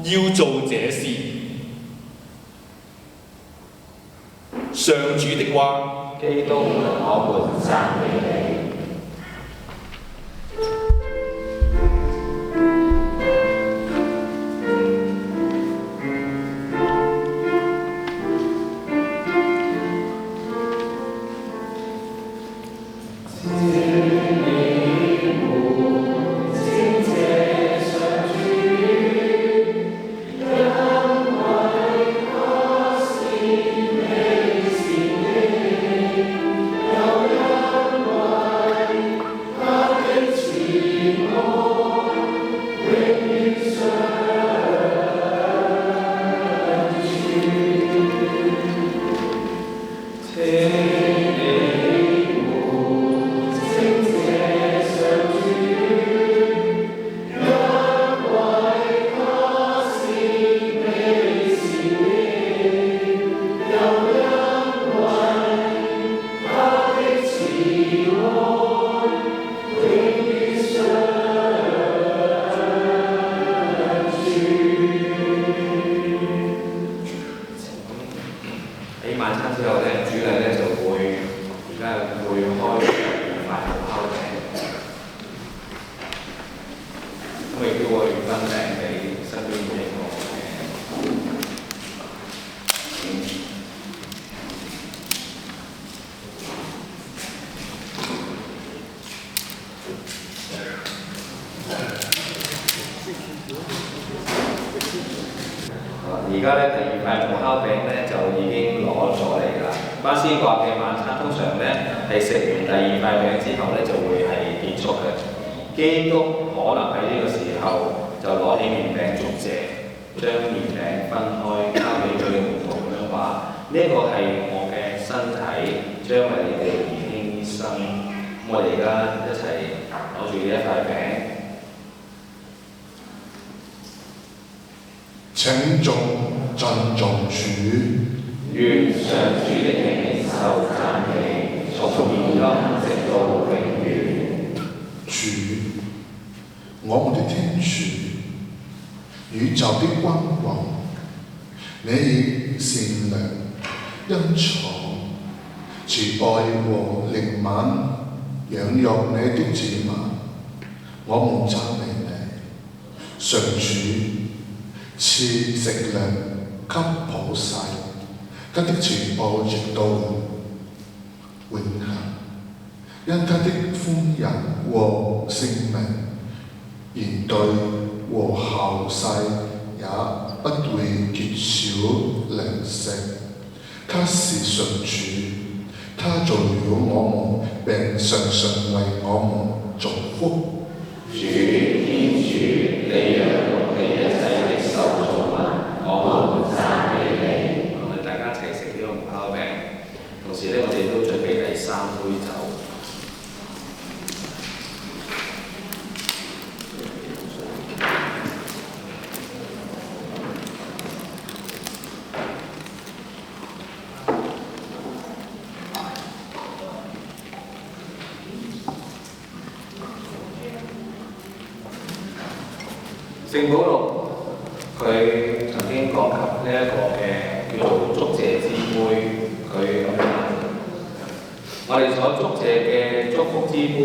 要做這事？上主的話。基督，我們讚美你。而家咧第二塊無酵餅咧就已經攞咗嚟㗎啦。巴斯國嘅晚餐通常咧係食完第二塊餅之後咧就會係結束嘅。基督可能喺呢個時候就攞起麵餅祝謝，將麵餅分開交俾佢嘅門徒咁樣話：呢一個係我嘅身體，將為你哋而犧牲。我哋而家一齊攞住呢一塊餅。請眾珍重主，願上主的名受讚美，從現今直到永遠。主，我們的天主，宇宙的君王，你以善良、恩寵、慈愛和憐憫養育你的子民，我們讚美你，上主。賜食糧給普世，他的慈愛直到永恆，因他的寬仁和聖明，現對和後世也不會缺少糧食。他是上主，他造了我們並常常為我們祝福。主天主，你讓我哋一切的受杯酒。聖保祿佢曾經講及呢一個嘅叫做祝謝之杯，佢咁樣話：我哋所祝謝嘅祝福之杯，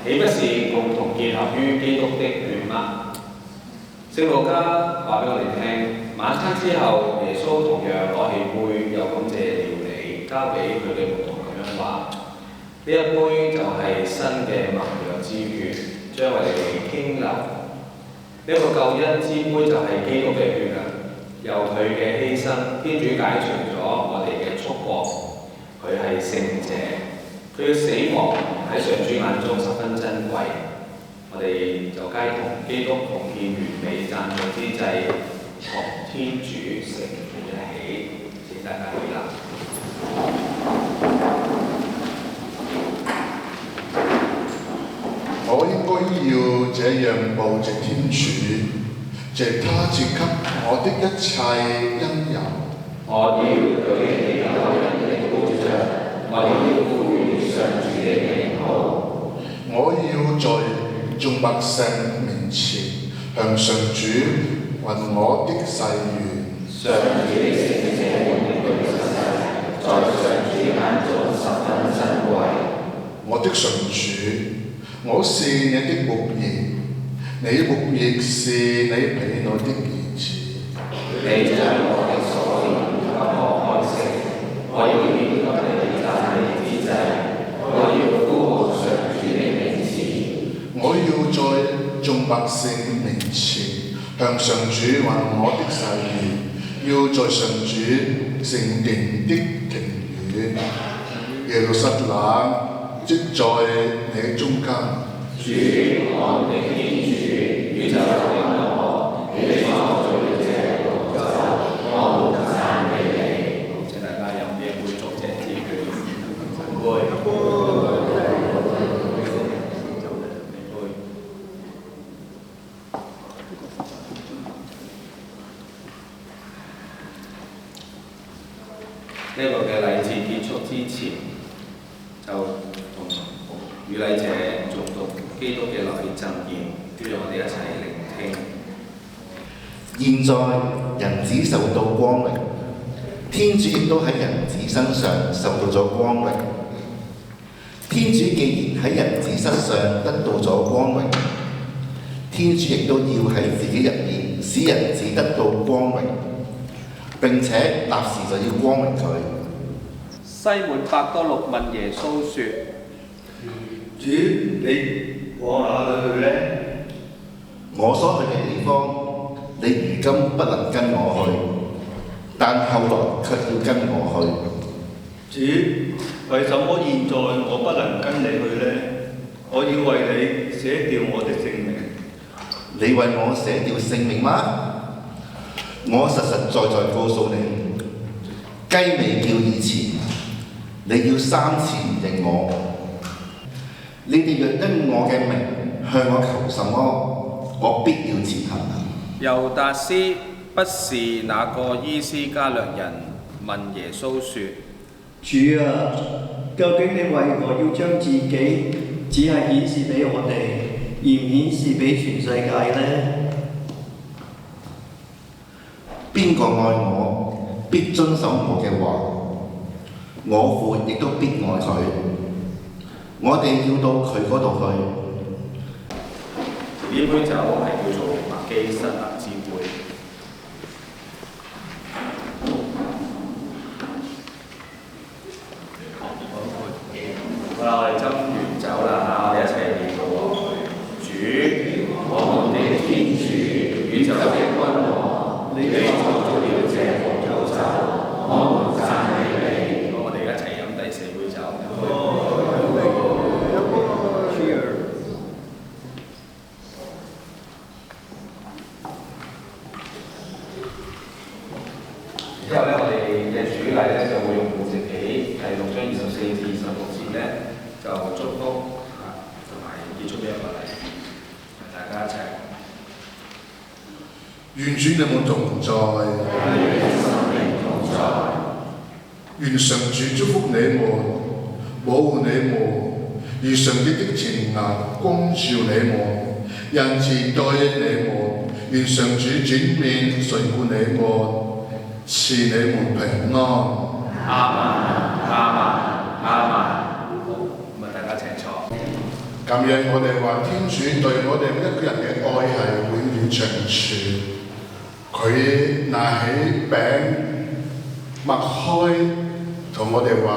豈不是共同結合於基督的血嗎？聖路加話俾我哋聽，晚餐之後，耶穌同樣攞起杯，又感謝料理，交俾佢嘅門徒咁樣話：呢一杯就係新嘅盟約之血，將為你哋傾流。呢一個救恩之杯就係基督嘅血啊！由佢嘅犧牲，天主解除咗我哋嘅束縛。佢係聖者，佢嘅死亡喺上主眼中十分珍貴。我哋就皆同基督奉獻完美讚頌之祭，同天主承歡一起。請大家起立。我應該要這樣報謝天主，謝他賜給我的一切恩佑。我要對你救恩的保障，我要賦予上主的名號。我要在眾百姓面前向上主允我的誓願。上主的聖者們的舉誓，在上主眼中十分珍貴。我的上主，我是你的牧役，你牧役是你婢女的兒子。你將我的所言給我開釋，我要獻給你讚美之祭，我要呼號上主的名字。我要在眾百姓面前向上主允我的誓願，要在上主聖殿的庭院，耶路撒冷即在你中間。主，我的天主，宇宙的我，你創造了這宇宙，我們讚美你。請大家飲一杯祝謝之血，神杯。呢個嘅禮節結束之前，就同與禮者誦讀基督嘅流血贈言，讓我哋一齊聆聽。現在人子受到光榮，天主亦都喺人子身上受到咗光榮。天主既然喺人子身上得到咗光榮，天主亦都要喺自己入面使人子得到光榮，並且立時就要光榮佢。西滿伯多祿問耶穌說：主，你往哪裏去呢？我所去嘅地方，你如今不能跟我去，但後來卻要跟我去。主，為什麼現在我不能跟你去呢？我要為你捨掉我的性命。你為我捨掉性命嗎？我實實在在告訴你，雞未叫以前，你要3次唔認我。你哋若因我嘅名向我求什麼，我必要前行。猶達斯不是那個伊斯加略人，問耶穌說：主啊，究竟你為何要將自己只係顯示俾我哋，而唔顯示俾全世界呢？邊個愛我，必遵守我嘅話，我父亦都必愛佢。我哋要到佢嗰度去。呢杯酒係叫做麥基洗德之杯。好啦，我哋斟完酒啦，我哋一齊念到主，我們的天主，宇宙的君王，你創造了這葡萄酒，我們讚美你。我哋一齊飲第4杯酒。之後咧，我哋嘅主禮咧就會用胡植記第6章24至25願主你們同在，願上主祝福你們，保護你們，以上帝的前額光照你們，仁慈待你們，願上主轉面垂顧你們，賜你們平安。阿們，阿們，阿們。好，咁啊，大家請坐。咁樣我哋話天主對我哋每一個人嘅愛係永遠長存。佢拿起餅擘開，同我哋話：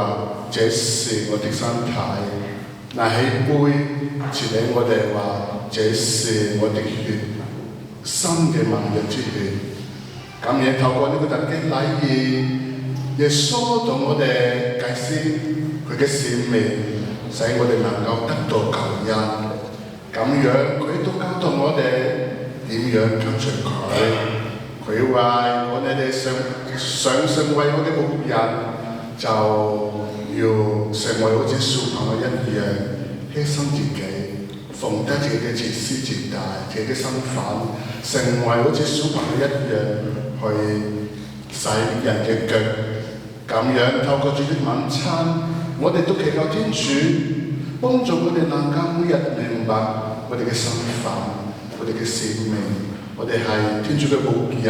這是我的身體。拿起杯，傳俾我哋話：這是我的血，新嘅盟約之血。咁樣透過呢個特擊禮儀，耶穌同我哋解釋佢嘅使命，使我哋能夠得到救恩。咁樣佢都教導我哋點樣跟隨佢。佢話：我哋想成為我嘅僕人，就要成為好似小朋友一樣犧牲自己，放低自己嘅自私自大，自己嘅身份，成為好似小朋友一樣去洗人嘅腳。咁樣透過主的晚餐，我哋都祈求天主幫助我哋能夠每日明白我哋嘅身份，我哋嘅使命。我哋係天主嘅僕人，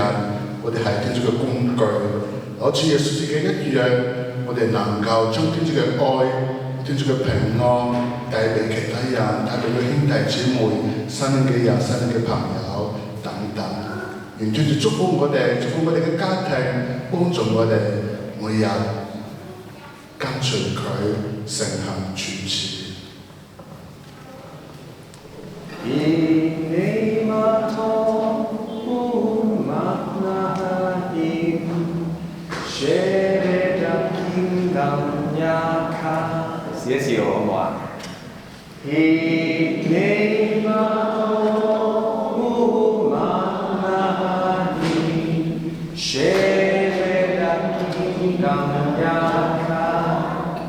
我哋係天主嘅工具，好似耶穌自己一樣，我哋能夠將天主嘅愛、天主嘅平安帶俾其他人，帶俾佢兄弟姊妹、身邊嘅人、身邊嘅朋友等等。願天主祝福我哋，祝福我哋嘅家庭，幫助我哋每日跟隨佢，承行主旨。試一試好唔好啊？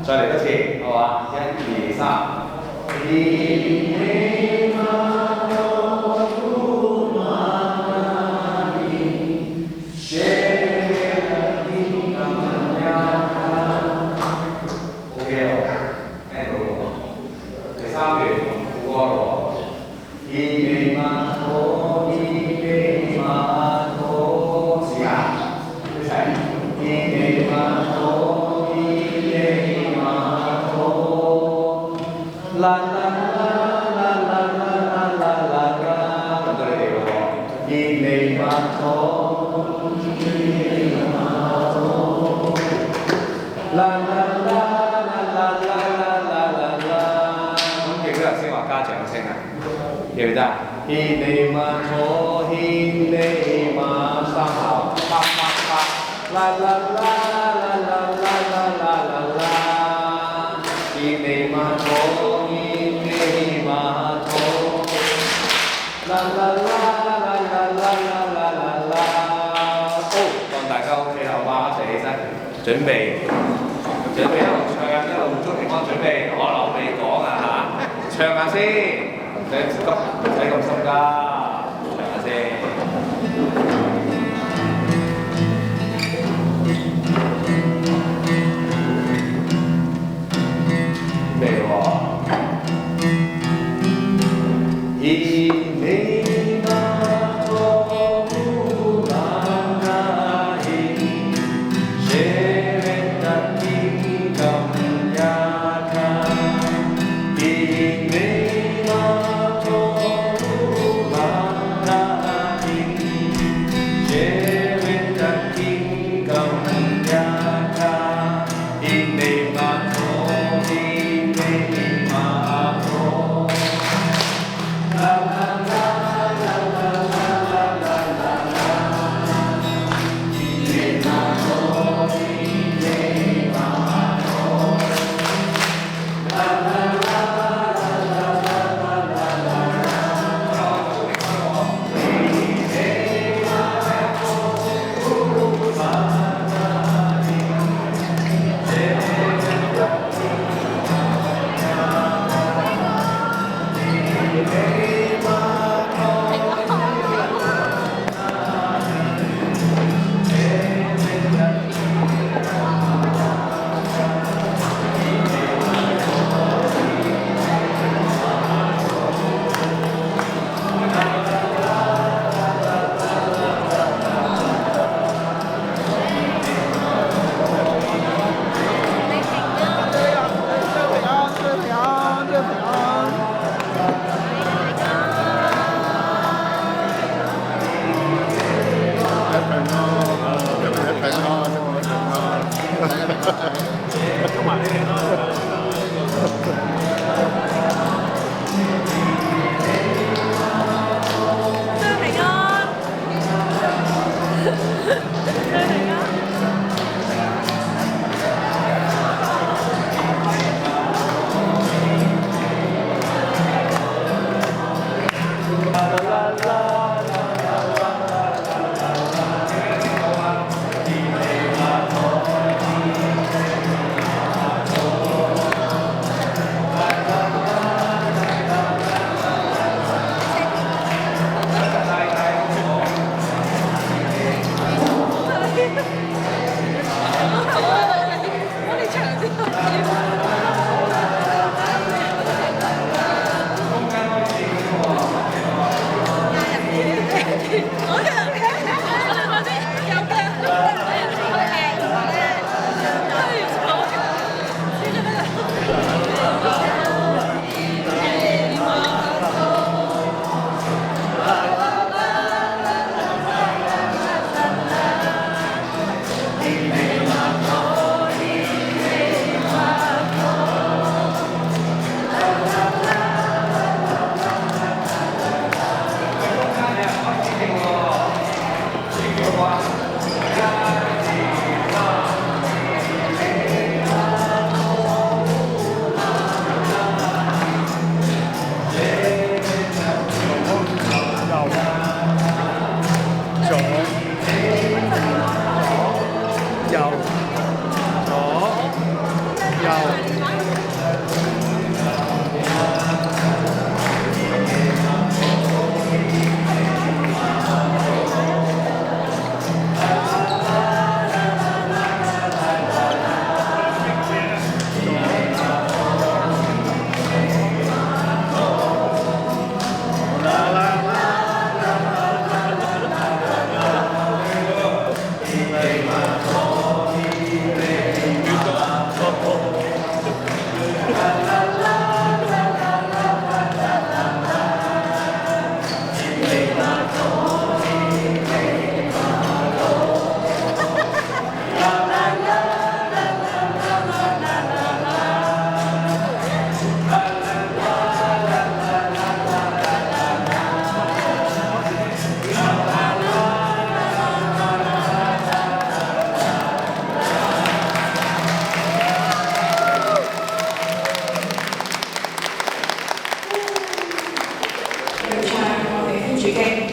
再嚟多次，好嘛？1、2、3。記唔記得啊？獻你瑪妥，獻你瑪三後，啪啪啪，啦啦啦啦啦啦啦啦啦，獻你瑪妥，獻你瑪妥，啦啦啦啦啦啦啦啦啦。好，當大家 OK 啦，好嘛？一齊起身，準備一路唱一路祝平安，準備，我留你講啊嚇，唱下先。唔使咁心㗎，唱下先。咩喎？主經。